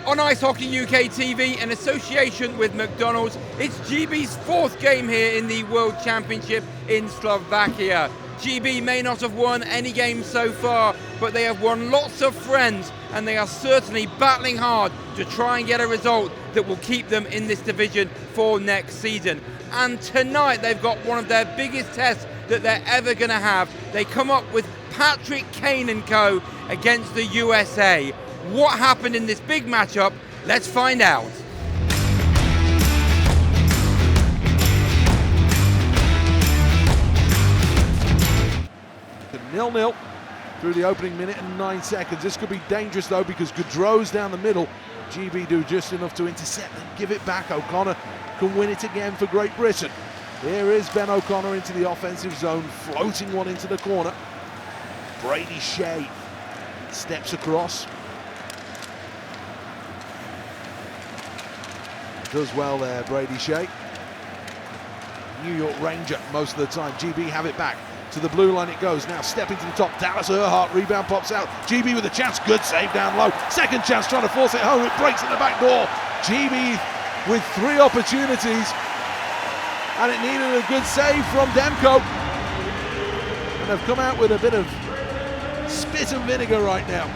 On Ice Hockey UK TV, in association with McDonald's, it's GB's 4th game here in the World Championship in Slovakia. GB may not have won any games so far, but they have won lots of friends, and they are certainly battling hard to try and get a result that will keep them in this division for next season. And tonight they've got one of their biggest tests that they're ever going to have. They come up with Patrick Kane and co against the USA. What happened in this big matchup? Let's find out. The 0-0 through the opening minute and 9 seconds. This could be dangerous though, because Gaudreau's down the middle. GB do just enough to intercept and give it back. O'Connor can win it again for Great Britain. Here is Ben O'Connor into the offensive zone, floating one into the corner. Brady Shea steps across. Does well there, Brady Shea. New York Ranger most of the time. GB have it back. To the blue line it goes. Now stepping to the top. Dallas Earhart. Rebound pops out. GB with a chance. Good save down low. Second chance trying to force it home. It breaks at the back door. GB with 3 opportunities. And it needed a good save from Demko. And they've come out with a bit of spit and vinegar right now.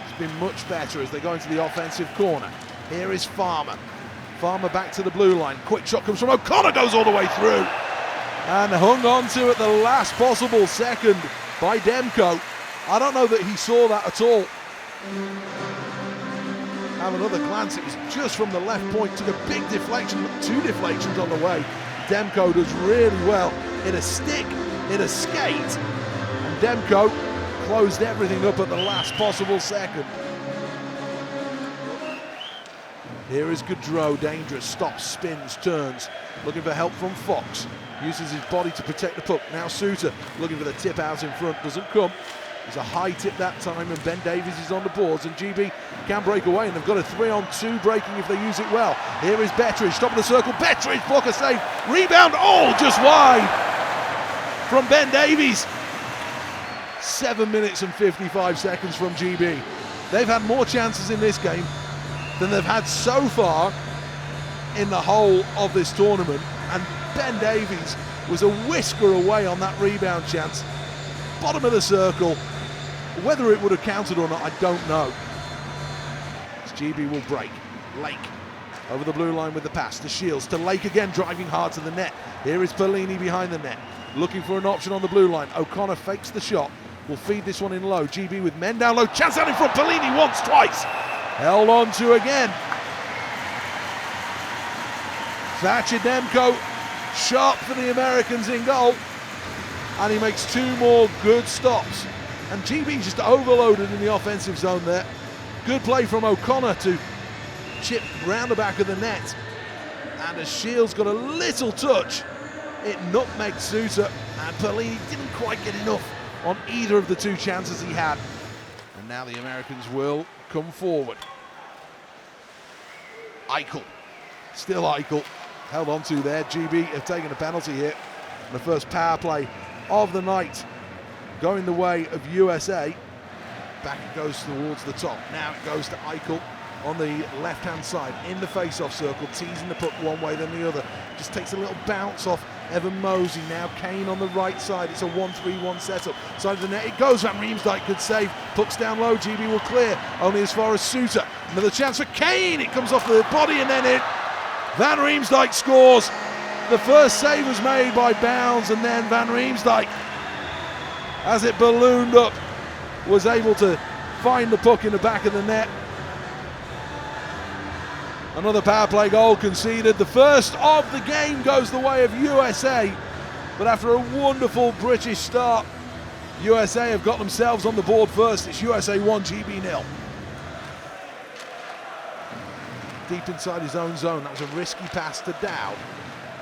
It's been much better as they go into the offensive corner. Here is Farmer. Farmer back to the blue line. Quick shot comes from O'Connor, goes all the way through. And hung on to at the last possible second by Demko. I don't know that he saw that at all. Have another glance, it was just from the left point, took a big deflection, 2 deflections on the way. Demko does really well in a stick, in a skate, and Demko closed everything up at the last possible second. Here is Gaudreau, dangerous, stops, spins, turns, looking for help from Fox. Uses his body to protect the puck. Now Suter looking for the tip out in front, doesn't come. It's a high tip that time, and Ben Davies is on the boards, and GB can break away, and they've got a 3-on-2 breaking if they use it well. Here is Bettridge, top of the circle, Bettridge, blocker save, rebound, oh, just wide from Ben Davies. 7 minutes and 55 seconds from GB. They've had more chances in this game than they've had so far in the whole of this tournament, and Ben Davies was a whisker away on that rebound chance. Bottom of the circle. Whether it would have counted or not, I don't know. As GB will break. Lake over the blue line with the pass to Shields, to Lake again, driving hard to the net. Here is Perlini behind the net, looking for an option on the blue line. O'Connor fakes the shot, will feed this one in low. GB with men down low, chance out in front, Perlini once, twice. Held on to again. Thatcher Demko, sharp for the Americans in goal. And he makes 2 more good stops. And GB just overloaded in the offensive zone there. Good play from O'Connor to chip round the back of the net. And as Shields got a little touch, it nutmegged Suter, and Perlini didn't quite get enough on either of the 2 chances he had. And now the Americans will come forward. Eichel, still Eichel, held on to there. GB have taken a penalty here. The first power play of the night going the way of USA. Back it goes towards the top. Now it goes to Eichel on the left-hand side in the face-off circle, teasing the puck one way then the other. Just takes a little bounce off Evan Mosey. Now Kane on the right side. It's a 1-3-1 setup. Side of the net it goes. Van Riemsdyk could save. Puck's down low. GB will clear only as far as Suter. Another chance for Kane. It comes off the body and then Van Riemsdyk scores. The first save was made by Bounds, and then Van Riemsdyk, as it ballooned up, was able to find the puck in the back of the net. Another power play goal conceded. The first of the game goes the way of USA, but after a wonderful British start, USA have got themselves on the board first. It's USA 1, GB 0. Deep inside his own zone. That was a risky pass to Dowd.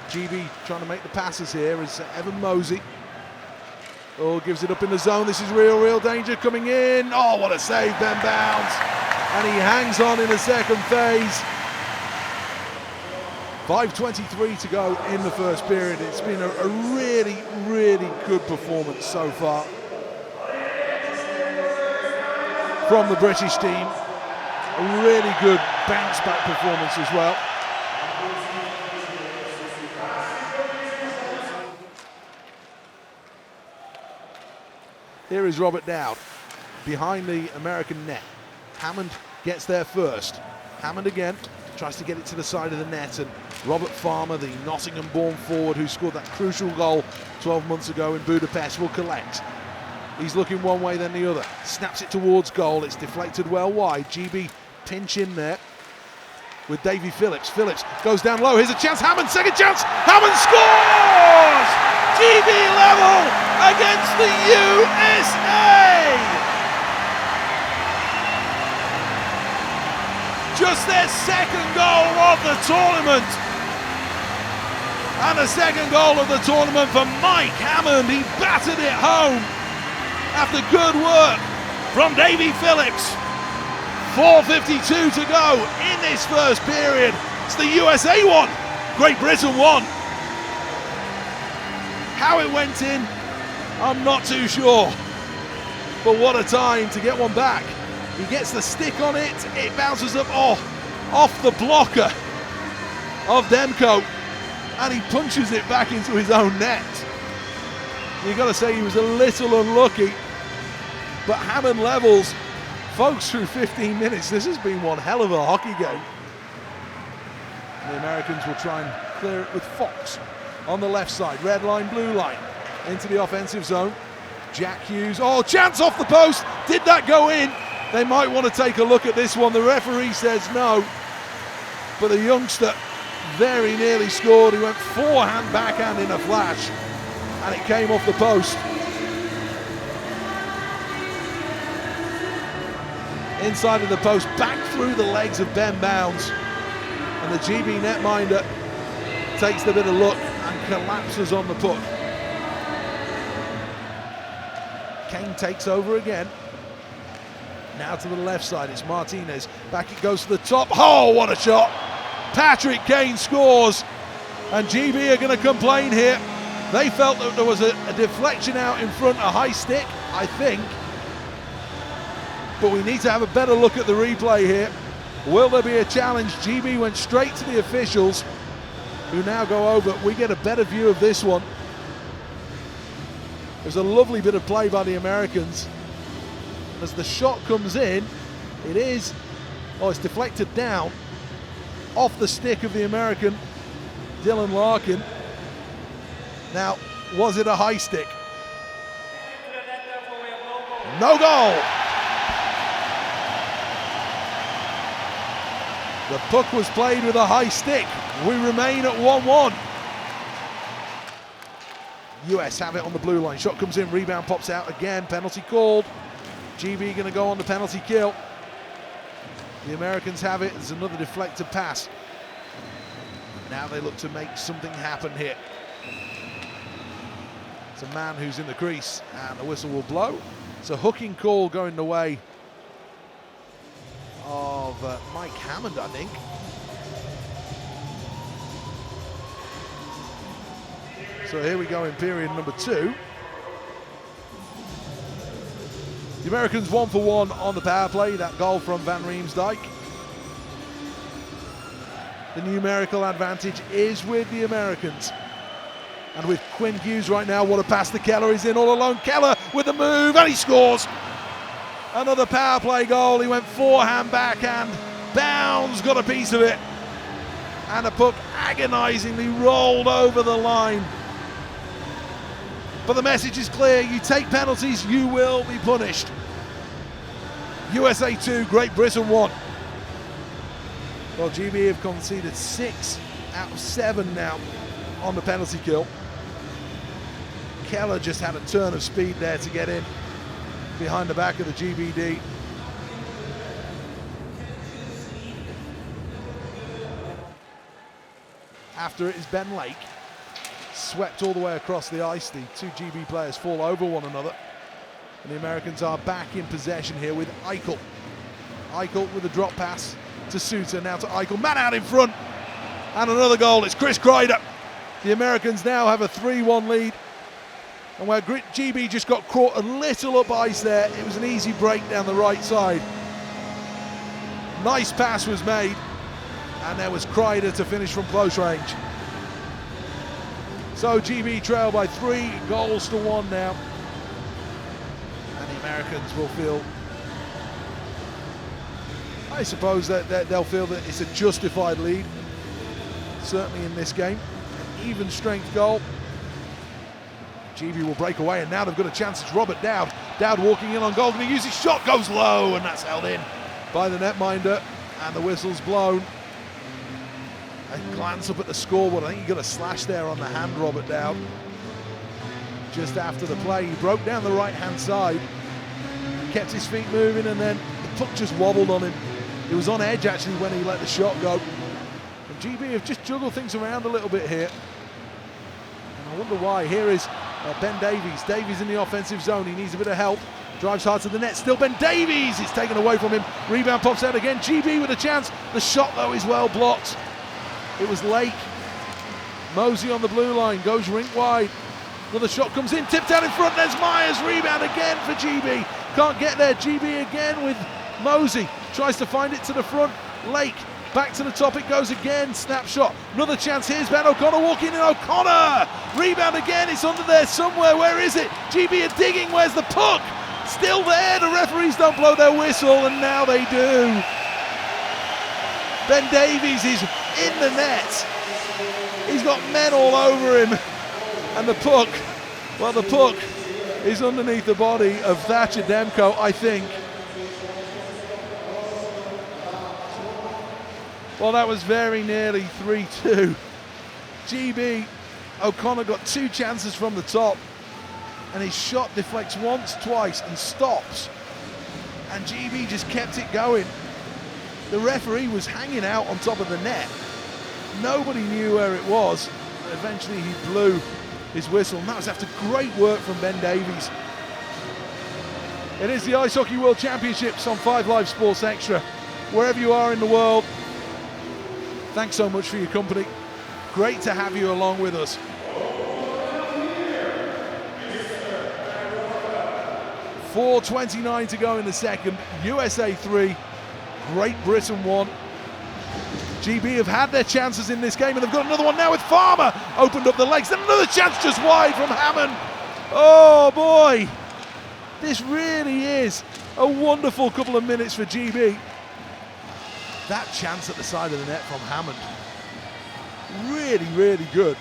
GB trying to make the passes here is Evan Mosey. Oh, gives it up in the zone. This is real danger coming in. Oh, what a save, Ben Bounds. And he hangs on in the second phase. 5:23 to go in the first period. It's been a really good performance so far from the British team. A really good bounce back performance as well. Here is Robert Dowd behind the American net. Hammond gets there first. Hammond again tries to get it to the side of the net, and Robert Farmer, the Nottingham-born forward who scored that crucial goal 12 months ago in Budapest, will collect. He's looking one way then the other. Snaps it towards goal. It's deflected well wide. GB pinch in there with Davy Phillips. Phillips goes down low. Here's a chance. Hammond, second chance. Hammond scores! GB level against the USA! Just their second goal of the tournament. And the second goal of the tournament for Mike Hammond. He battered it home after good work from Davy Phillips. 4:52 to go in this first period. It's the USA one, Great Britain one. How it went in, I'm not too sure. But what a time to get one back. He gets the stick on it, it bounces up off the blocker of Demko, and he punches it back into his own net. You've got to say he was a little unlucky, but Hammond levels. Folks, through 15 minutes, this has been one hell of a hockey game. The Americans will try and clear it with Fox on the left side. Red line, blue line, into the offensive zone. Jack Hughes, chance off the post. Did that go in? They might want to take a look at this one. The referee says no, but the youngster very nearly scored. He went forehand, backhand in a flash, and it came off the post. Inside of the post, back through the legs of Ben Bounds, and the GB netminder takes the bit of luck and collapses on the puck. Kane takes over again. Now to the left side, it's Martinez. Back it goes to the top. Oh, what a shot! Patrick Kane scores, and GB are going to complain here. They felt that there was a deflection out in front, a high stick, I think. But we need to have a better look at the replay here. Will there be a challenge? GB went straight to the officials, who now go over. We get a better view of this one. There's a lovely bit of play by the Americans. As the shot comes in, it's deflected down off the stick of the American, Dylan Larkin. Now, was it a high stick? No goal! The puck was played with a high stick. We remain at 1-1. US have it on the blue line. Shot comes in, rebound pops out again. Penalty called. GB going to go on the penalty kill. The Americans have it. There's another deflected pass. Now they look to make something happen here. It's a man who's in the crease, and the whistle will blow. It's a hooking call going the way of Mike Hammond, I think. So here we go in period number 2. The Americans 1 for 1 on the power play. That goal from Van Riemsdyk. The numerical advantage is with the Americans. And with Quinn Hughes right now, what a pass to Keller. He's in all alone. Keller with the move, and he scores. Another power play goal. He went forehand, backhand. Bounds got a piece of it. And the puck agonizingly rolled over the line. But the message is clear. You take penalties, you will be punished. USA 2, Great Britain 1. Well, GB have conceded 6 out of 7 now on the penalty kill. Keller just had a turn of speed there to get in behind the back of the GBD. After it is Ben Lake. Swept all the way across the ice. The 2 GB players fall over one another. And the Americans are back in possession here with Eichel. Eichel with a drop pass to Suter, now to Eichel. Man out in front. And another goal. It's Chris Kreider. The Americans now have a 3-1 lead. And where GB just got caught a little up ice there, it was an easy break down the right side. Nice pass was made, and there was Kreider to finish from close range. So GB trail by 3-1 now. And the Americans will feel, I suppose that they'll feel that it's a justified lead, certainly in this game. An even strength goal. GB will break away, and now they've got a chance. It's Robert Dowd. Dowd walking in on goal, going to use his shot, goes low, and that's held in by the netminder, and the whistle's blown. A glance up at the scoreboard. I think he got a slash there on the hand, Robert Dowd. Just after the play, he broke down the right-hand side, kept his feet moving, and then the puck just wobbled on him. He was on edge, actually, when he let the shot go. And GB have just juggled things around a little bit here. And I wonder why. Here is Ben Davies. Davies in the offensive zone. He needs a bit of help. Drives hard to the net. Still Ben Davies. It's taken away from him. Rebound pops out again. GB with a chance. The shot, though, is well blocked. It was Lake. Mosey on the blue line. Goes rink wide. Another shot comes in. Tipped out in front. There's Myers. Rebound again for GB. Can't get there. GB again with Mosey. Tries to find it to the front. Lake. Back to the top it goes again. Snapshot. Another chance. Here's Ben O'Connor walking in. O'Connor! Rebound again. It's under there somewhere. Where is it? GB are digging. Where's the puck? Still there. The referees don't blow their whistle, and now they do. Ben Davies is in the net. He's got men all over him. And the puck, well, the puck is underneath the body of Thatcher Demko, I think. Well, that was very nearly 3-2. GB, O'Connor got 2 chances from the top, and his shot deflects once, twice, and stops. And GB just kept it going. The referee was hanging out on top of the net. Nobody knew where it was. Eventually he blew his whistle, and that was after great work from Ben Davies. It is the Ice Hockey World Championships on 5 Live Sports Extra. Wherever you are in the world, thanks so much for your company. Great to have you along with us. .4:29 to go in the second. USA 3, Great Britain 1. GB have had their chances in this game, and they've got another one now with Farmer. Opened up the legs, then another chance just wide from Hammond. Oh boy, this really is a wonderful couple of minutes for GB. That chance at the side of the net from Hammond, really, really good.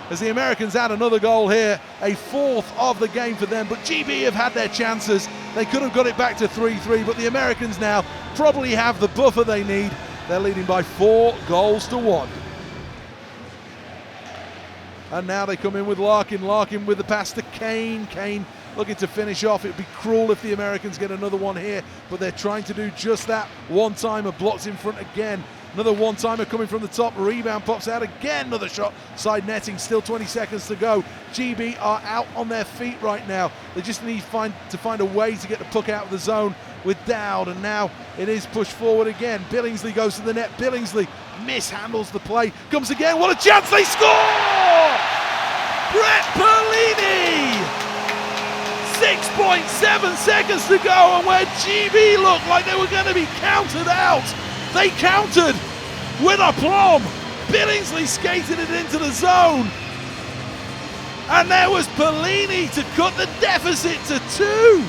As the Americans add another goal here, a 4th of the game for them, but GB have had their chances. They could have got it back to 3-3, but the Americans now probably have the buffer they need. They're leading by 4-1. And now they come in with Larkin. Larkin with the pass to Kane. Kane looking to finish off. It'd be cruel if the Americans get another one here, but they're trying to do just that. One-timer blocked in front again. Another one-timer coming from the top. Rebound pops out again. Another shot. Side netting. Still 20 seconds to go. GB are out on their feet right now. They just need to find a way to get the puck out of the zone with Dowd. And now it is pushed forward again. Billingsley goes to the net. Billingsley mishandles the play. Comes again. What a chance. They score! Brett Perlini! 6.7 seconds to go. And where GB looked like they were going to be counted out, they countered with aplomb. Billingsley skated it into the zone. And there was Perlini to cut the deficit to 2.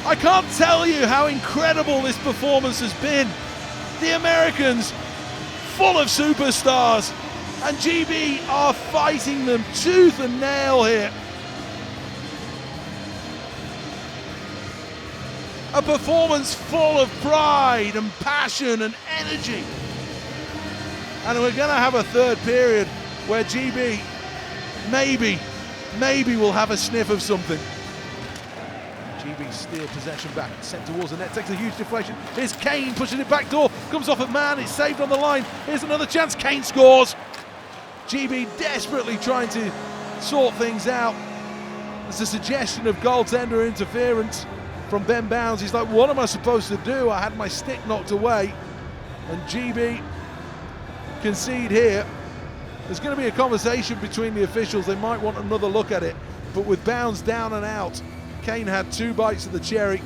I can't tell you how incredible this performance has been. The Americans, full of superstars, and GB are fighting them tooth and nail here. A performance full of pride and passion and energy. And we're going to have a third period where GB maybe will have a sniff of something. GB steal possession back, sent towards the net, takes a huge deflection. Here's Kane pushing it back door, comes off a man, it's saved on the line. Here's another chance, Kane scores. GB desperately trying to sort things out. There's a suggestion of goaltender interference from Ben Bounds. He's like, what am I supposed to do? I had my stick knocked away. And GB concede here. There's going to be a conversation between the officials. They might want another look at it. But with bounds down and out, Kane had 2 bites of the cherry.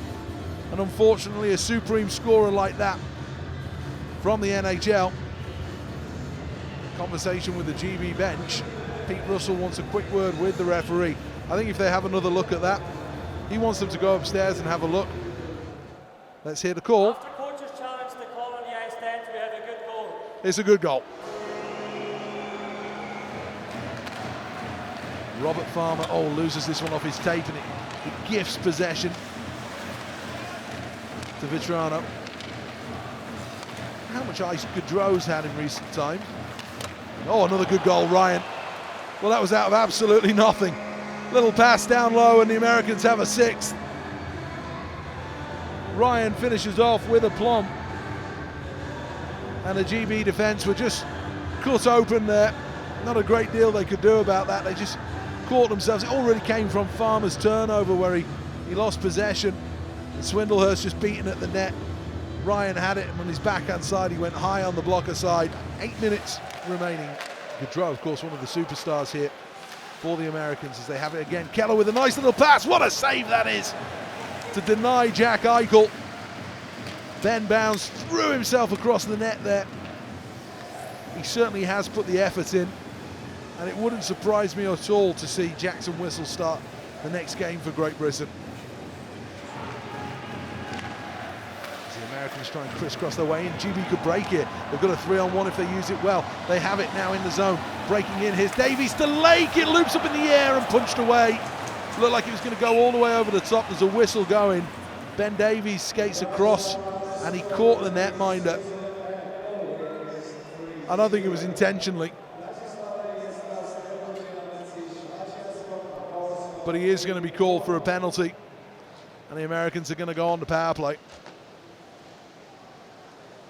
And unfortunately, a supreme scorer like that from the NHL. Conversation with the GB bench. Pete Russell wants a quick word with the referee. I think if they have another look at that, he wants them to go upstairs and have a look. Let's hear the call. After coaches challenge the call on the ice stand, we have a good goal. It's a good goal. Robert Farmer, loses this one off his tape, and it gifts possession to Vitrano. How much ice Gaudreau's had in recent times? Oh, another good goal, Ryan. Well, that was out of absolutely nothing. Little pass down low, and the Americans have a 6th. Ryan finishes off with a plum. And the GB defence were just cut open there. Not a great deal they could do about that. They just caught themselves. It all really came from Farmer's turnover where he lost possession. And Swindlehurst just beaten at the net. Ryan had it, and on his backhand side, he went high on the blocker side. 8 minutes remaining. Gaudreau, of course, one of the superstars here for the Americans as they have it again. Keller with a nice little pass. What a save that is to deny Jack Eichel. Ben Bounds threw himself across the net there. He certainly has put the effort in, and it wouldn't surprise me at all to see Jackson Whistle start the next game for Great Britain. As the Americans try and crisscross their way in, GB could break it. They've got a 3-on-1 if they use it well. They have it now in the zone. Breaking in, here's Davies to Lake. It loops up in the air and punched away. Looked like it was going to go all the way over the top. There's a whistle going. Ben Davies skates across, and he caught the netminder. I don't think it was intentionally, but he is going to be called for a penalty, and the Americans are going to go on to power play.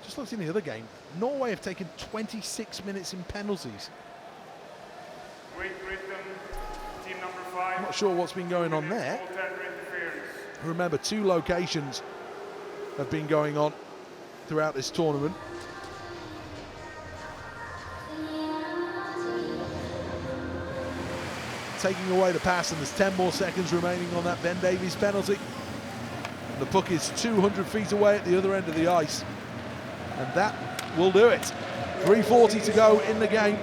Just looked in the other game. Norway have taken 26 minutes in penalties. Great Britain, team number 5. I'm not sure what's been going on there. Remember, 2 locations have been going on throughout this tournament. Taking away the pass, and there's 10 more seconds remaining on that Ben Davies penalty. And the puck is 200 feet away at the other end of the ice. And that will do it. 3:40 to go in the game.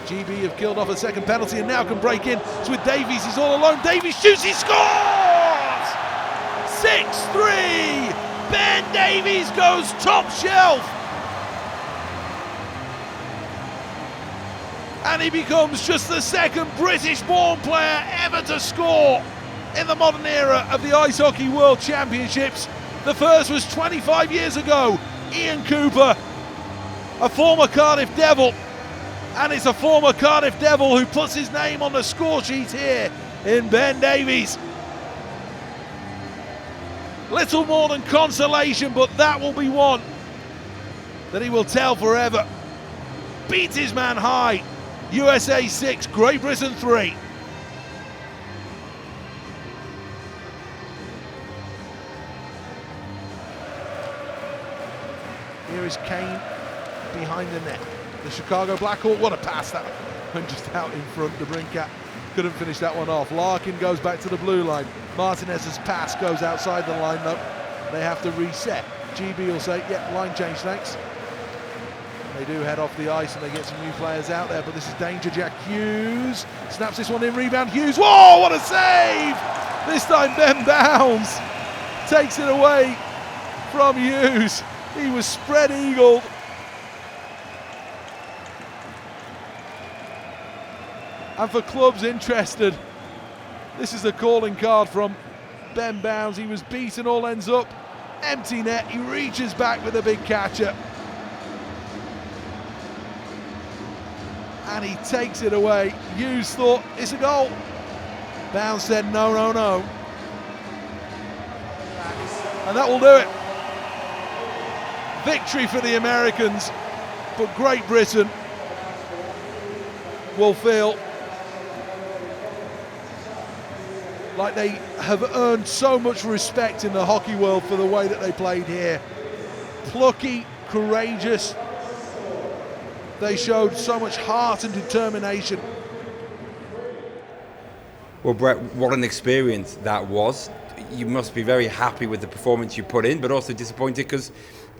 GB have killed off a second penalty and now can break in. It's with Davies, he's all alone. Davies shoots, he scores! 6-3! Ben Davies goes top shelf! And he becomes just the second British-born player ever to score in the modern era of the Ice Hockey World Championships. The first was 25 years ago. Ian Cooper, a former Cardiff Devil, and it's a former Cardiff Devil who puts his name on the score sheet here in Ben Davies. Little more than consolation, but that will be one that he will tell forever. Beats his man high. USA 6, Great Britain 3. Here is Kane behind the net. The Chicago Blackhawk, what a pass that went just out in front. The Brinkat couldn't finish that one off. Larkin goes back to the blue line. Martinez's pass goes outside the line though. They have to reset. GB will say, yeah, line change, thanks. They do head off the ice and they get some new players out there, but this is danger. Jack Hughes snaps this one in, rebound Hughes. Whoa, what a save! This time Ben Bounds takes it away from Hughes. He was spread eagled. And for clubs interested, this is a calling card from Ben Bounds. He was beaten all ends up. Empty net, he reaches back with a big catcher. And he takes it away. Hughes thought, it's a goal. Bounds said, no, no, no. And that will do it. Victory for the Americans, but Great Britain will feel like they have earned so much respect in the hockey world for the way that they played here. Plucky, courageous, They showed so much heart and determination. Well, Brett, what an experience that was. You must be very happy with the performance you put in, but also disappointed because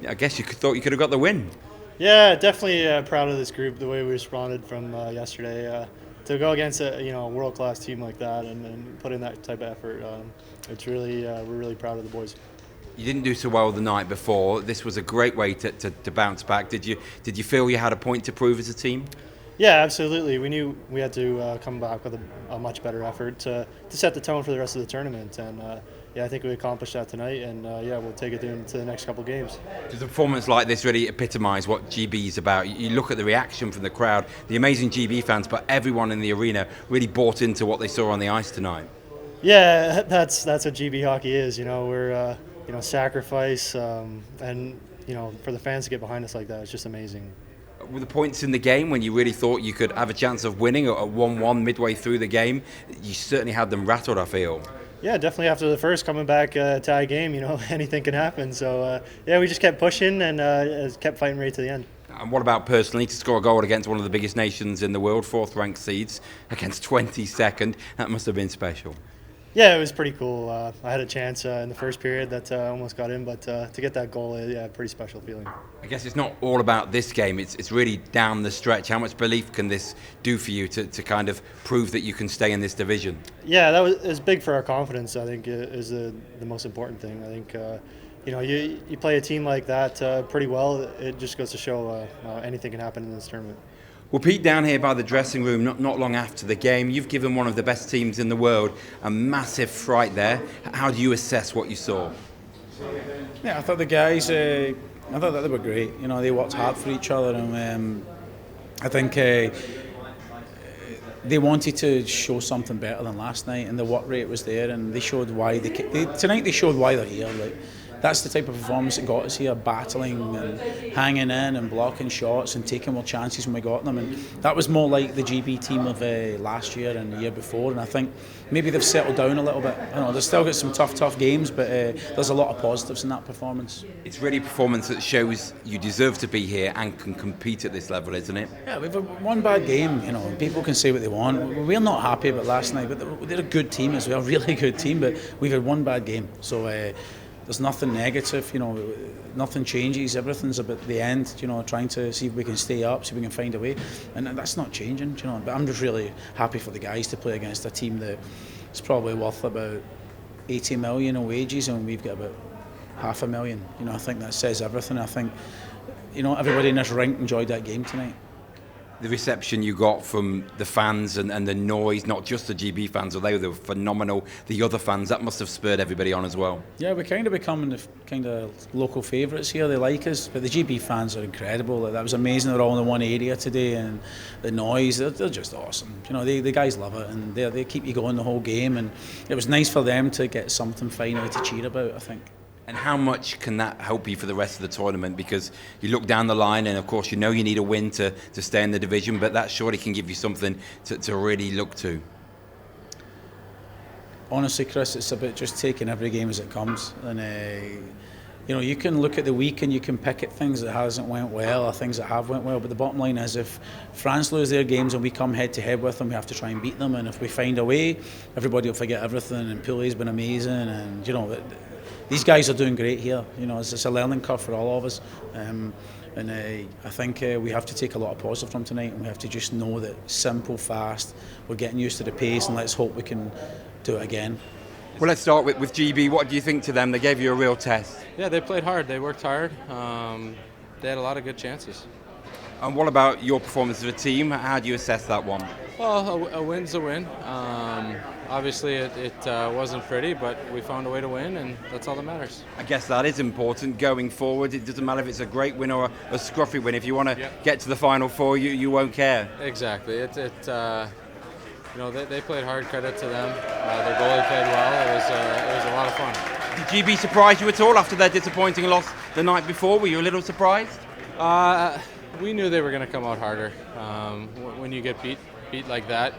I guess you thought you could have got the win. Yeah, definitely proud of this group, the way we responded from yesterday. To go against a world-class team like that and put in that type of effort, it's really we're really proud of the boys. You didn't do so well the night before. This was a great way to bounce back. Did you feel you had a point to prove as a team? Yeah, absolutely. We knew we had to come back with a much better effort to set the tone for the rest of the tournament, and yeah, I think we accomplished that tonight, and yeah, we'll take it into the next couple of games. Does a performance like this really epitomise what GB is about? You look at the reaction from the crowd, the amazing GB fans, but everyone in the arena really bought into what they saw on the ice tonight. Yeah, that's what GB hockey is. We're sacrifice, and for the fans to get behind us like that, it's just amazing. Were the points in the game when you really thought you could have a chance of winning at 1-1 midway through the game? You certainly had them rattled, I feel. Yeah, definitely after the first, coming back tie game, anything can happen. So, yeah, we just kept pushing and kept fighting right to the end. And what about personally, to score a goal against one of the biggest nations in the world, 4th-ranked seeds, against 22nd? That must have been special. Yeah, it was pretty cool. I had a chance in the first period that almost got in, but to get that goal, yeah, pretty special feeling. I guess it's not all about this game, it's really down the stretch. How much belief can this do for you to kind of prove that you can stay in this division? Yeah, that was big for our confidence, I think, is the most important thing. I think, you play a team like that pretty well, it just goes to show anything can happen in this tournament. Well, Pete, down here by the dressing room, not long after the game, you've given one of the best teams in the world a massive fright there. How do you assess what you saw? Yeah, I thought the guys, I thought that they were great. They worked hard for each other, and I think they wanted to show something better than last night, and the work rate was there, and they showed why tonight they showed why they're here. That's the type of performance that got us here, battling and hanging in and blocking shots and taking more chances when we got them. And that was more like the GB team of last year and the year before. And I think maybe they've settled down a little bit. They've still got some tough games, but there's a lot of positives in that performance. It's really a performance that shows you deserve to be here and can compete at this level, isn't it? Yeah, we've had one bad game. People can say what they want. We're not happy about last night, but they're a good team as well, a really good team. But we've had one bad game, so. There's nothing negative, nothing changes. Everything's about the end, trying to see if we can stay up, see if we can find a way. And that's not changing, But I'm just really happy for the guys to play against a team that is probably worth about 80 million in wages, and we've got about $500,000. I think that says everything. I think, everybody in this rink enjoyed that game tonight. The reception you got from the fans and the noise, not just the GB fans, although they were phenomenal, the other fans, that must have spurred everybody on as well. Yeah, we're kind of becoming the kind of local favourites here. They like us, but the GB fans are incredible. That was amazing. They're all in the one area today, and the noise, they're just awesome. The guys love it, and they keep you going the whole game, and it was nice for them to get something finally to cheer about, I think. And how much can that help you for the rest of the tournament? Because you look down the line and, of course, you need a win to stay in the division, but that surely can give you something to really look to. Honestly, Chris, it's about just taking every game as it comes. And, you can look at the week and you can pick at things that hasn't went well or things that have went well, but the bottom line is if France lose their games and we come head-to-head with them, we have to try and beat them. And if we find a way, everybody will forget everything, and Poulet's been amazing, and, these guys are doing great here. It's a learning curve for all of us, and I think we have to take a lot of positive from tonight, and we have to just know that simple, fast, we're getting used to the pace, and let's hope we can do it again. Well, let's start with GB. What do you think to them? They gave you a real test. Yeah, they played hard. They worked hard. They had a lot of good chances. And what about your performance as a team? How do you assess that one? Well, a win's a win. Obviously, it wasn't pretty, but we found a way to win, and that's all that matters. I guess that is important going forward. It doesn't matter if it's a great win or a scruffy win. If you want to get to the Final Four, you won't care. Exactly. They played hard. Credit to them. Their goalie played well. It was a lot of fun. Did GB surprise you at all after their disappointing loss the night before? Were you a little surprised? We knew they were going to come out harder. When you get beat like that,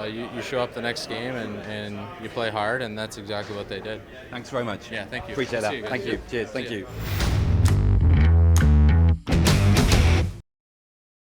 you show up the next game and you play hard, and that's exactly what they did. Thanks very much. Yeah, thank you. Appreciate that. Thank you. Cheers. Thank you.